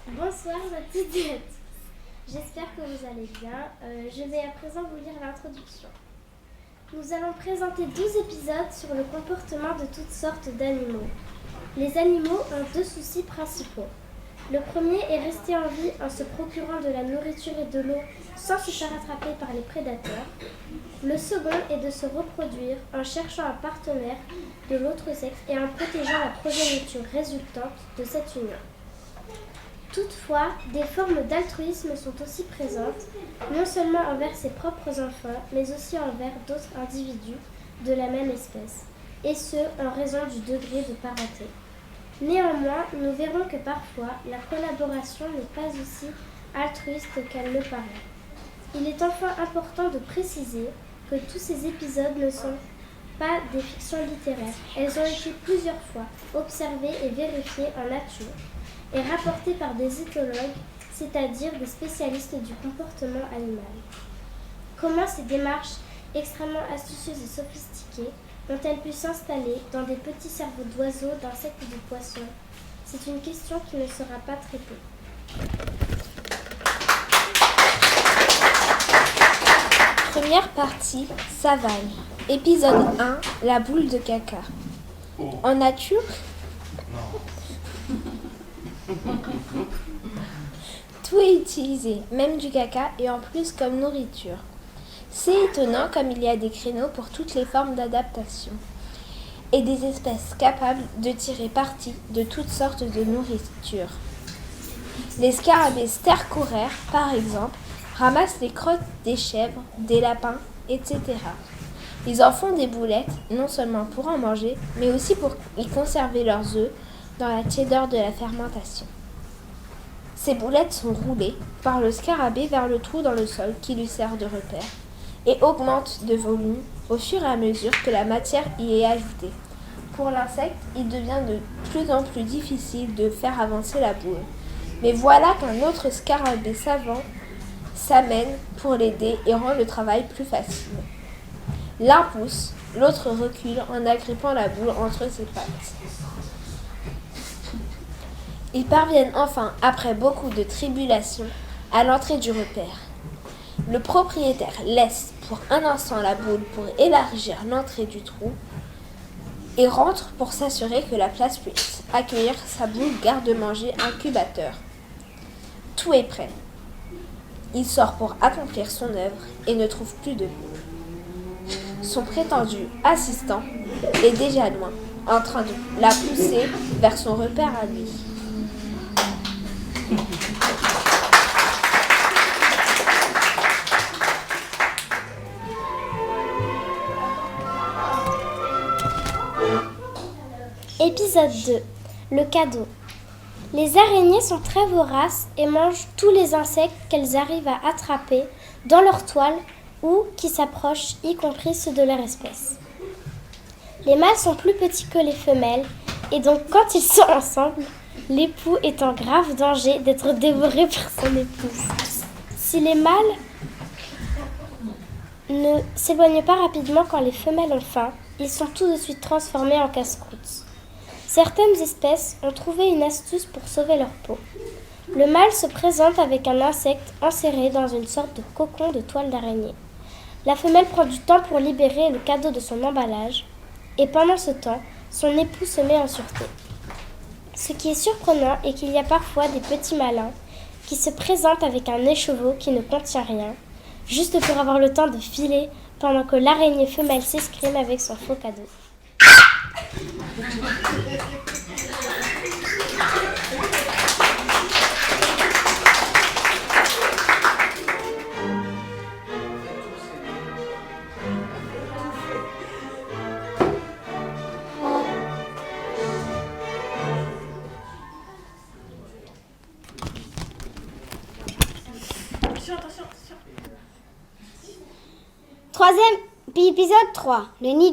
Bonsoir à toutes et à tous. J'espère que vous allez bien. Je vais à présent vous lire l'introduction. Nous allons présenter 12 épisodes sur le comportement de toutes sortes d'animaux. Les animaux ont deux soucis principaux. Le premier est rester en vie en se procurant de la nourriture et de l'eau sans se faire attraper par les prédateurs. Le second est de se reproduire en cherchant un partenaire de l'autre sexe et en protégeant la progéniture résultante de cette union. Toutefois, des formes d'altruisme sont aussi présentes, non seulement envers ses propres enfants, mais aussi envers d'autres individus de la même espèce, et ce, en raison du degré de parenté. Néanmoins, nous verrons que parfois, la collaboration n'est pas aussi altruiste qu'elle le paraît. Il est enfin important de préciser que tous ces épisodes ne sont pas des fictions littéraires. Elles ont été plusieurs fois observées et vérifiées en nature, et rapportées par des éthologues, c'est-à-dire des spécialistes du comportement animal. Comment ces démarches extrêmement astucieuses et sophistiquées ont-elles pu s'installer dans des petits cerveaux d'oiseaux, d'insectes et de poissons? C'est une question qui ne sera pas traitée. Première partie, savane. Épisode 1, la boule de caca. En nature, tout est utilisé, même du caca, et en plus comme nourriture. C'est étonnant comme il y a des créneaux pour toutes les formes d'adaptation et des espèces capables de tirer parti de toutes sortes de nourriture. Les scarabées stercoraires, par exemple, ramassent les crottes des chèvres, des lapins, etc. Ils en font des boulettes, non seulement pour en manger, mais aussi pour y conserver leurs œufs dans la tiédeur de la fermentation. Ces boulettes sont roulées par le scarabée vers le trou dans le sol qui lui sert de repère et augmentent de volume au fur et à mesure que la matière y est ajoutée. Pour l'insecte, il devient de plus en plus difficile de faire avancer la boule. Mais voilà qu'un autre scarabée savant s'amène pour l'aider et rend le travail plus facile. L'un pousse, l'autre recule en agrippant la boule entre ses pattes. Ils parviennent enfin, après beaucoup de tribulations, à l'entrée du repère. Le propriétaire laisse pour un instant la boule pour élargir l'entrée du trou et rentre pour s'assurer que la place puisse accueillir sa boule garde-manger incubateur. Tout est prêt. Il sort pour accomplir son œuvre et ne trouve plus de boule. Son prétendu assistant est déjà loin, en train de la pousser vers son repère à lui. Épisode 2. Le cadeau. Les araignées sont très voraces et mangent tous les insectes qu'elles arrivent à attraper dans leur toile ou qui s'approchent, y compris ceux de leur espèce. Les mâles sont plus petits que les femelles et donc quand ils sont ensemble, l'époux est en grave danger d'être dévoré par son épouse. Si les mâles ne s'éloignent pas rapidement quand les femelles ont faim, ils sont tout de suite transformés en casse-croûtes. Certaines espèces ont trouvé une astuce pour sauver leur peau. Le mâle se présente avec un insecte enserré dans une sorte de cocon de toile d'araignée. La femelle prend du temps pour libérer le cadeau de son emballage et pendant ce temps, son époux se met en sûreté. Ce qui est surprenant est qu'il y a parfois des petits malins qui se présentent avec un écheveau qui ne contient rien, juste pour avoir le temps de filer pendant que l'araignée femelle s'escrime avec son faux cadeau. Épisode 3. Le nid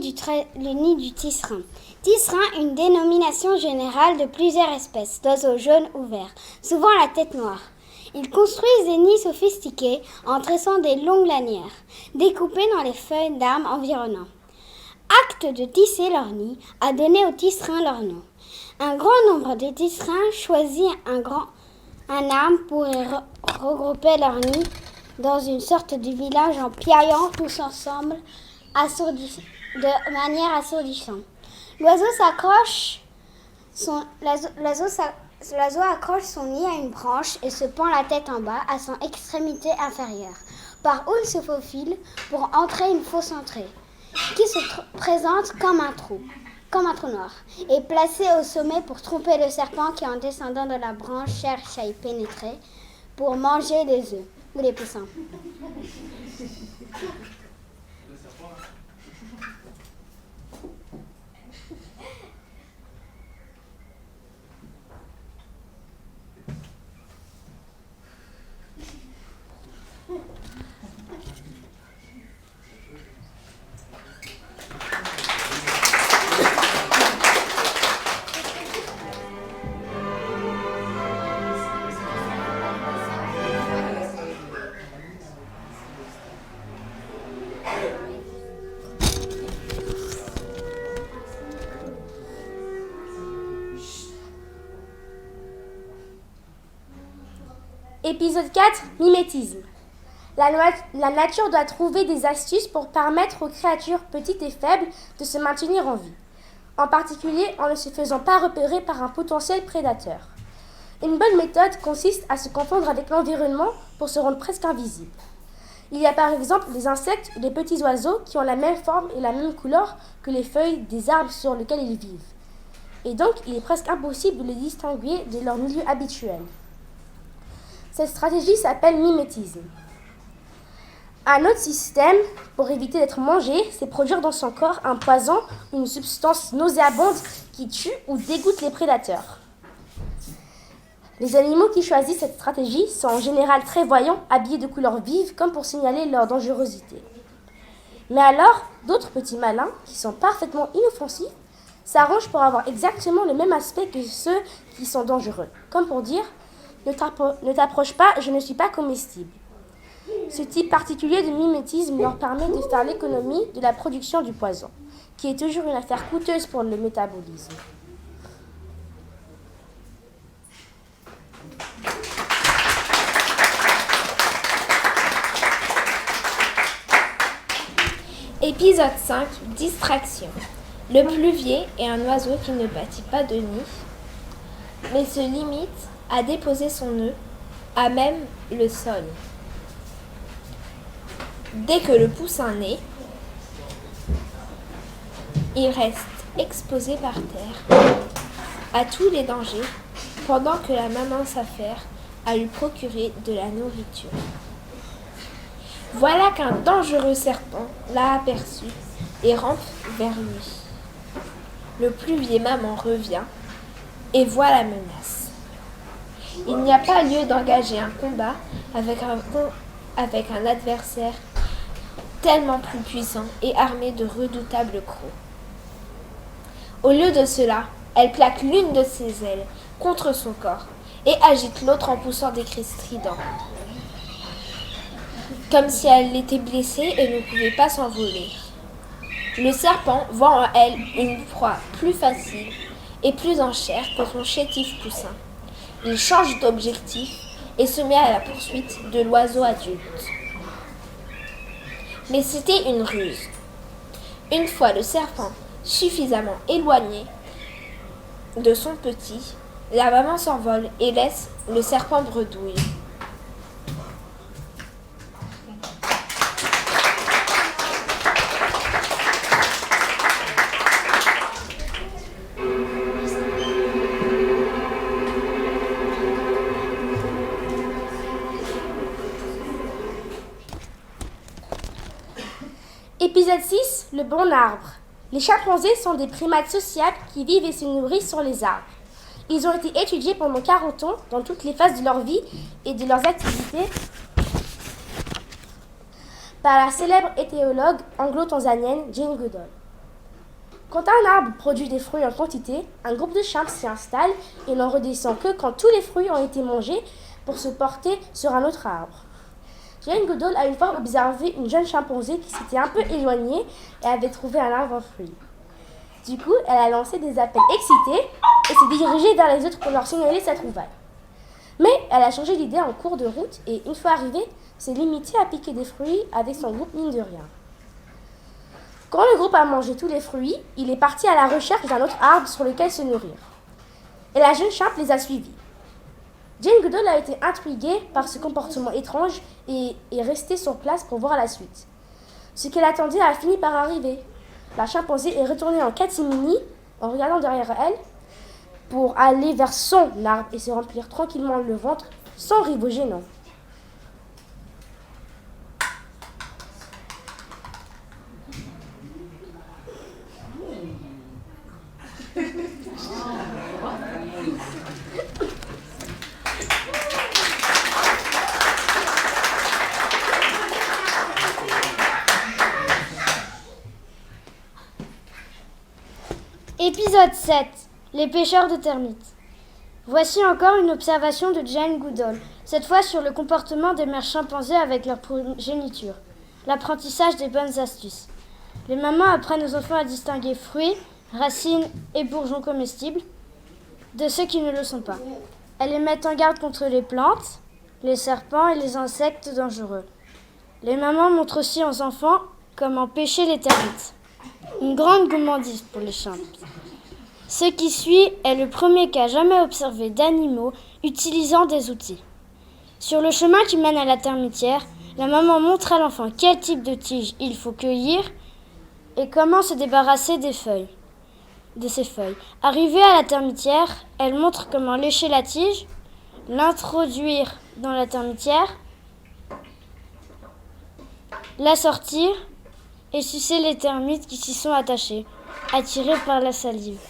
du tisserin. Tisserin, une dénomination générale de plusieurs espèces d'oiseaux jaunes ou verts, souvent à la tête noire. Ils construisent des nids sophistiqués en tressant des longues lanières, découpées dans les feuilles d'arbres environnants. Acte l'acte de tisser leur nid a donné aux tisserands leur nom. Un grand nombre de tisserands choisit un arbre pour regrouper leur nid dans une sorte de village en piaillant tous ensemble de manière assourdissante. L'oiseau accroche son nid à une branche et se pend la tête en bas à son extrémité inférieure, par où il se faufile pour entrer une fausse entrée, qui se présente comme un trou noir, et placé au sommet pour tromper le serpent qui, en descendant de la branche, cherche à y pénétrer pour manger les œufs ou les poussins. Épisode 4, mimétisme. La nature doit trouver des astuces pour permettre aux créatures petites et faibles de se maintenir en vie, en particulier en ne se faisant pas repérer par un potentiel prédateur. Une bonne méthode consiste à se confondre avec l'environnement pour se rendre presque invisible. Il y a par exemple des insectes ou des petits oiseaux qui ont la même forme et la même couleur que les feuilles des arbres sur lesquels ils vivent. Et donc, il est presque impossible de les distinguer de leur milieu habituel. Cette stratégie s'appelle mimétisme. Un autre système, pour éviter d'être mangé, c'est produire dans son corps un poison ou une substance nauséabonde qui tue ou dégoûte les prédateurs. Les animaux qui choisissent cette stratégie sont en général très voyants, habillés de couleurs vives, comme pour signaler leur dangerosité. Mais alors, d'autres petits malins, qui sont parfaitement inoffensifs, s'arrangent pour avoir exactement le même aspect que ceux qui sont dangereux, comme pour dire « Ne t'approche pas, je ne suis pas comestible ». Ce type particulier de mimétisme leur permet de faire l'économie de la production du poison, qui est toujours une affaire coûteuse pour le métabolisme. Épisode 5, distraction. Le pluvier est un oiseau qui ne bâtit pas de nid, mais se limite à déposer son œuf à même le sol. Dès que le poussin naît, il reste exposé par terre à tous les dangers pendant que la maman s'affaire à lui procurer de la nourriture. Voilà qu'un dangereux serpent l'a aperçu et rampe vers lui. Le pluvier maman revient et voit la menace. Il n'y a pas lieu d'engager un combat avec un adversaire tellement plus puissant et armé de redoutables crocs. Au lieu de cela, elle plaque l'une de ses ailes contre son corps et agite l'autre en poussant des cris stridents, comme si elle était blessée et ne pouvait pas s'envoler. Le serpent voit en elle une proie plus facile et plus en chair que son chétif poussin. Il change d'objectif et se met à la poursuite de l'oiseau adulte. Mais c'était une ruse. Une fois le serpent suffisamment éloigné de son petit, la maman s'envole et laisse le serpent bredouille. Épisode 6, le bon arbre. Les chimpanzés sont des primates sociables qui vivent et se nourrissent sur les arbres. Ils ont été étudiés pendant 40 ans dans toutes les phases de leur vie et de leurs activités par la célèbre éthologue anglo-tanzanienne Jane Goodall. Quand un arbre produit des fruits en quantité, un groupe de chimps s'y installe et n'en redescend que quand tous les fruits ont été mangés pour se porter sur un autre arbre. Jane Goodall a une fois observé une jeune chimpanzé qui s'était un peu éloignée et avait trouvé un arbre en fruits. Du coup, elle a lancé des appels excités et s'est dirigée vers les autres pour leur signaler sa trouvaille. Mais elle a changé d'idée en cours de route et une fois arrivée, s'est limitée à piquer des fruits avec son groupe mine de rien. Quand le groupe a mangé tous les fruits, il est parti à la recherche d'un autre arbre sur lequel se nourrir. Et la jeune Sharp les a suivis. Jane Goodall a été intriguée par ce comportement étrange et est restée sur place pour voir la suite. Ce qu'elle attendait a fini par arriver. La chimpanzé est retournée en catimini en regardant derrière elle pour aller vers son arbre et se remplir tranquillement le ventre sans rivaux gênants. Épisode 7. Les pêcheurs de termites. Voici encore une observation de Jane Goodall, cette fois sur le comportement des mères chimpanzés avec leur progéniture. L'apprentissage des bonnes astuces. Les mamans apprennent aux enfants à distinguer fruits, racines et bourgeons comestibles de ceux qui ne le sont pas. Elles les mettent en garde contre les plantes, les serpents et les insectes dangereux. Les mamans montrent aussi aux enfants comment pêcher les termites. Une grande gourmandise pour les chimps. Ce qui suit est le premier cas jamais observé d'animaux utilisant des outils. Sur le chemin qui mène à la termitière, la maman montre à l'enfant quel type de tige il faut cueillir et comment se débarrasser de ses feuilles. Arrivée à la termitière, elle montre comment lécher la tige, l'introduire dans la termitière, la sortir et sucer les termites qui s'y sont attachés, attirés par la salive.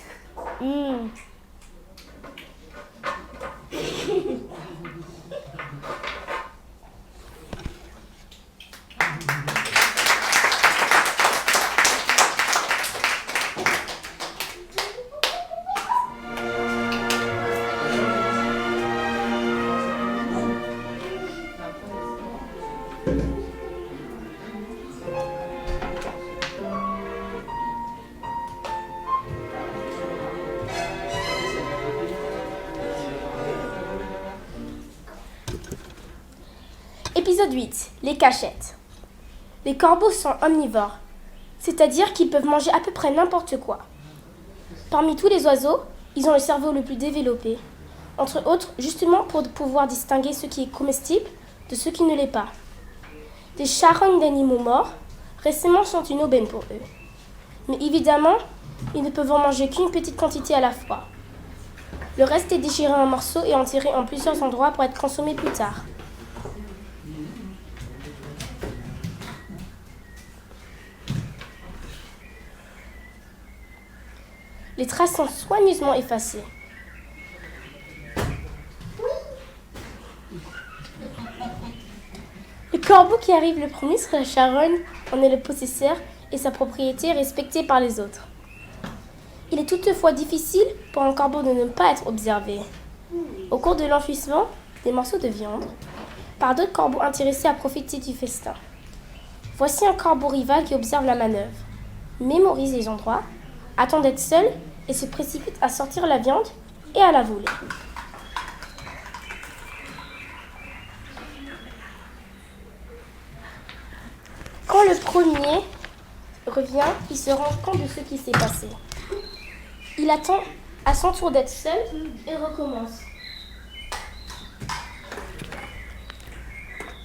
Épisode 8. Les cachettes. Les corbeaux sont omnivores, c'est-à-dire qu'ils peuvent manger à peu près n'importe quoi. Parmi tous les oiseaux, ils ont le cerveau le plus développé, entre autres justement pour pouvoir distinguer ce qui est comestible de ce qui ne l'est pas. Des charognes d'animaux morts, récemment sont une aubaine pour eux. Mais évidemment, ils ne peuvent en manger qu'une petite quantité à la fois. Le reste est déchiré en morceaux et enterré en plusieurs endroits pour être consommé plus tard. Les traces sont soigneusement effacées. Le corbeau qui arrive le premier sur la charogne en est le possesseur et sa propriété est respectée par les autres. Il est toutefois difficile pour un corbeau de ne pas être observé. Au cours de l'enfouissement des morceaux de viande, par d'autres corbeaux intéressés à profiter du festin. Voici un corbeau rival qui observe la manœuvre, mémorise les endroits, attend d'être seul et se précipite à sortir la viande et à la voler. Quand le premier revient, il se rend compte de ce qui s'est passé. Il attend à son tour d'être seul et recommence.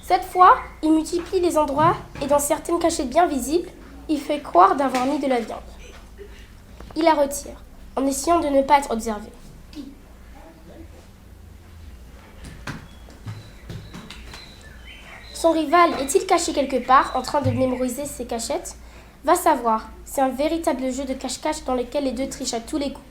Cette fois, il multiplie les endroits et dans certaines cachettes bien visibles, il fait croire d'avoir mis de la viande. Il la retire, en essayant de ne pas être observé. Son rival est-il caché quelque part, en train de mémoriser ses cachettes? Va savoir, c'est un véritable jeu de cache-cache dans lequel les deux trichent à tous les coups.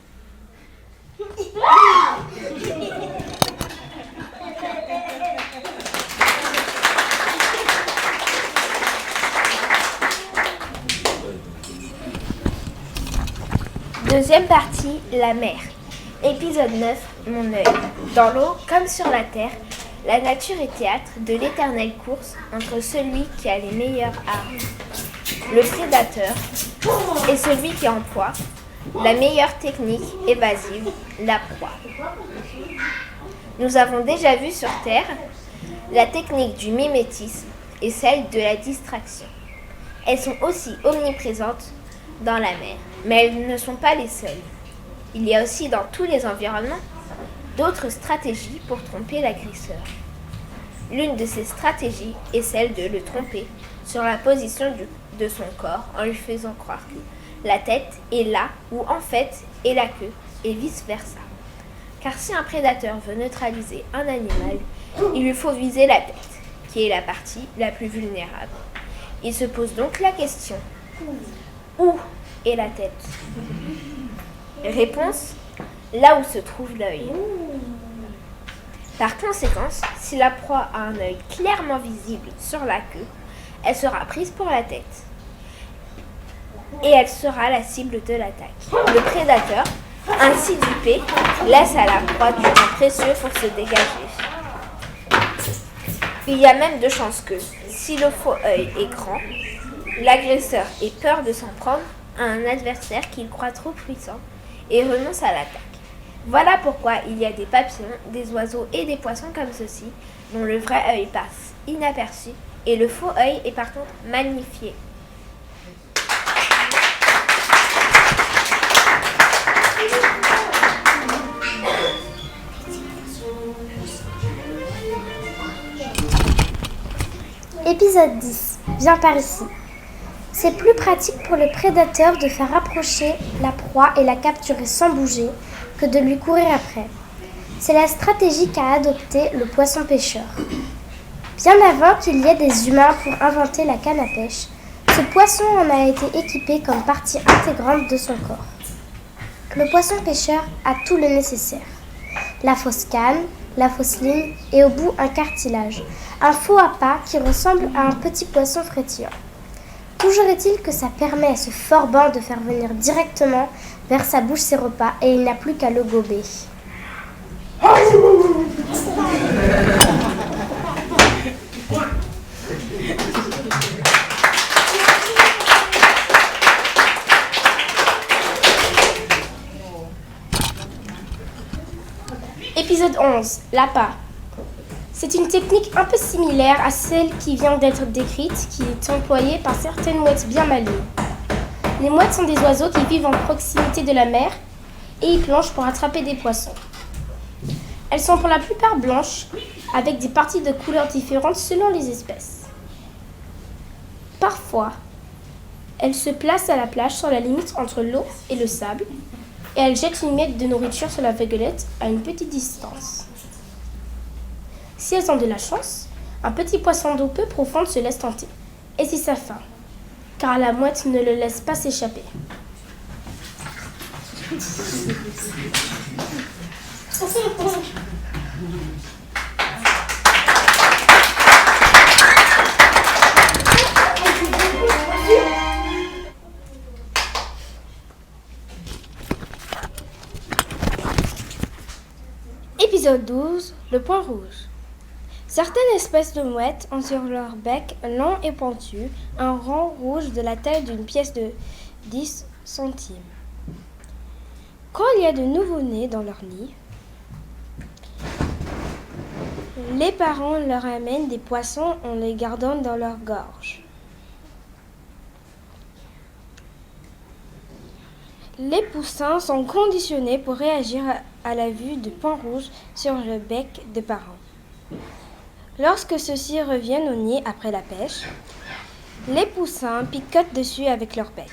Deuxième partie, la mer. Épisode 9, mon œil. Dans l'eau, comme sur la terre, la nature est théâtre de l'éternelle course entre celui qui a les meilleures armes, le prédateur, et celui qui emploie La meilleure technique évasive, la proie. Nous avons déjà vu sur Terre la technique du mimétisme et celle de la distraction. Elles sont aussi omniprésentes dans la mer, mais elles ne sont pas les seules. Il y a aussi dans tous les environnements d'autres stratégies pour tromper l'agresseur. L'une de ces stratégies est celle de le tromper sur la position de son corps en lui faisant croire que la tête est là où en fait est la queue et vice-versa. Car si un prédateur veut neutraliser un animal, il lui faut viser la tête, qui est la partie la plus vulnérable. Il se pose donc la question, où est la tête? Réponse, là où se trouve l'œil. Par conséquent, si la proie a un œil clairement visible sur la queue, elle sera prise pour la tête. Et elle sera la cible de l'attaque. Le prédateur, ainsi dupé, laisse à la proie du temps précieux pour se dégager. Il y a même de chances que, si le faux œil est grand, l'agresseur ait peur de s'en prendre à un adversaire qu'il croit trop puissant et renonce à l'attaque. Voilà pourquoi il y a des papillons, des oiseaux et des poissons comme ceci, dont le vrai œil passe inaperçu et le faux œil est par contre magnifié. Épisode 10. Viens par ici. C'est plus pratique pour le prédateur de faire approcher la proie et la capturer sans bouger que de lui courir après. C'est la stratégie qu'a adoptée le poisson-pêcheur. Bien avant qu'il y ait des humains pour inventer la canne à pêche, ce poisson en a été équipé comme partie intégrante de son corps. Le poisson-pêcheur a tout le nécessaire. La fausse canne, la fausse ligne et au bout un cartilage, un faux appât qui ressemble à un petit poisson frétillant. Toujours est-il que ça permet à ce forban de faire venir directement vers sa bouche ses repas et il n'a plus qu'à le gober. Épisode 11. L'appât. C'est une technique un peu similaire à celle qui vient d'être décrite, qui est employée par certaines mouettes bien malignes. Les mouettes sont des oiseaux qui vivent en proximité de la mer et y plongent pour attraper des poissons. Elles sont pour la plupart blanches, avec des parties de couleurs différentes selon les espèces. Parfois, elles se placent à la plage sur la limite entre l'eau et le sable, et elles jettent une miette de nourriture sur la vaguelette à une petite distance. Si elles ont de la chance, un petit poisson d'eau peu profonde se laisse tenter, et c'est sa faim, car la mouette ne le laisse pas s'échapper. Épisode 12. Le point rouge. Certaines espèces de mouettes ont sur leur bec long et pointu un rond rouge de la taille d'une pièce de 10 centimes. Quand il y a de nouveau-nés dans leur nid, les parents leur amènent des poissons en les gardant dans leur gorge. Les poussins sont conditionnés pour réagir à la vue de points rouges sur le bec des parents. Lorsque ceux-ci reviennent au nid après la pêche, les poussins picotent dessus avec leur bec.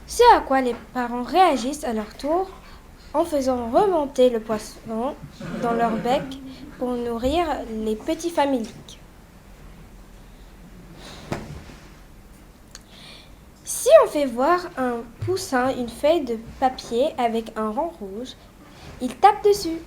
Ce à quoi les parents réagissent à leur tour en faisant remonter le poisson dans leur bec pour nourrir les petits faméliques. Si on fait voir un poussin une feuille de papier avec un rond rouge, il tape dessus.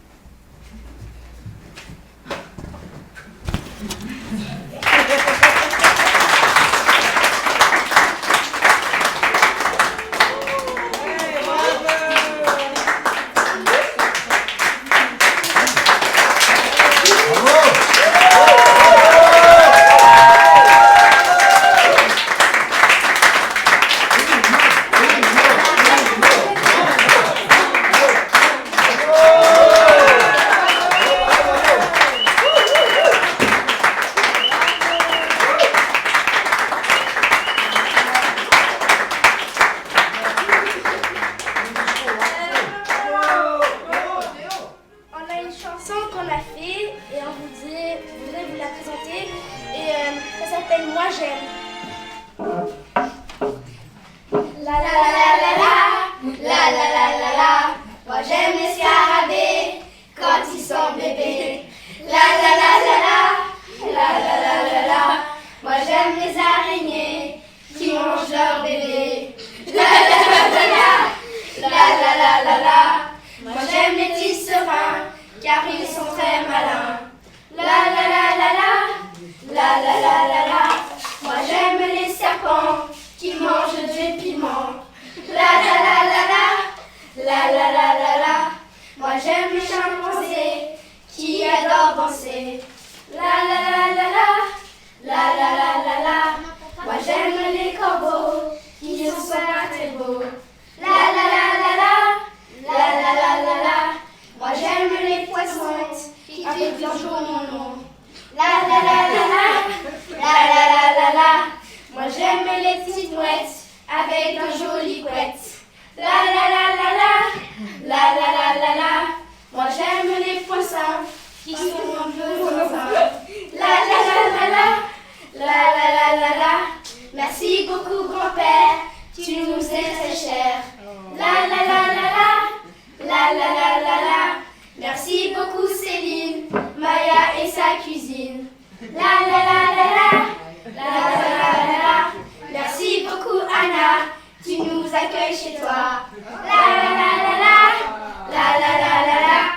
la la la la. Moi j'aime les serpents qui mangent du piment. La la la la la. La la la la la. Moi j'aime les chimpanzés qui adorent danser. La la la la la. La la la la la. Moi j'aime les corbeaux qui ne sont pas très beaux. La la la la la. La la la la la. Moi j'aime les poissons qui vivent toujours mon nom. La la la la la. La la la la la. Moi j'aime les petites mouettes avec un joli couette. La la la la la. La la la la la. Moi j'aime les poissons qui sont un peu lointains. La la la la la. La la la la la. Merci beaucoup grand-père, tu nous es très cher. La la la la la. La la la la la. Merci beaucoup Céline, Maya et sa cuisine. La la la la la. La la la la la. Merci beaucoup Anna, tu nous accueilles chez toi. La la la la la. La la la la la.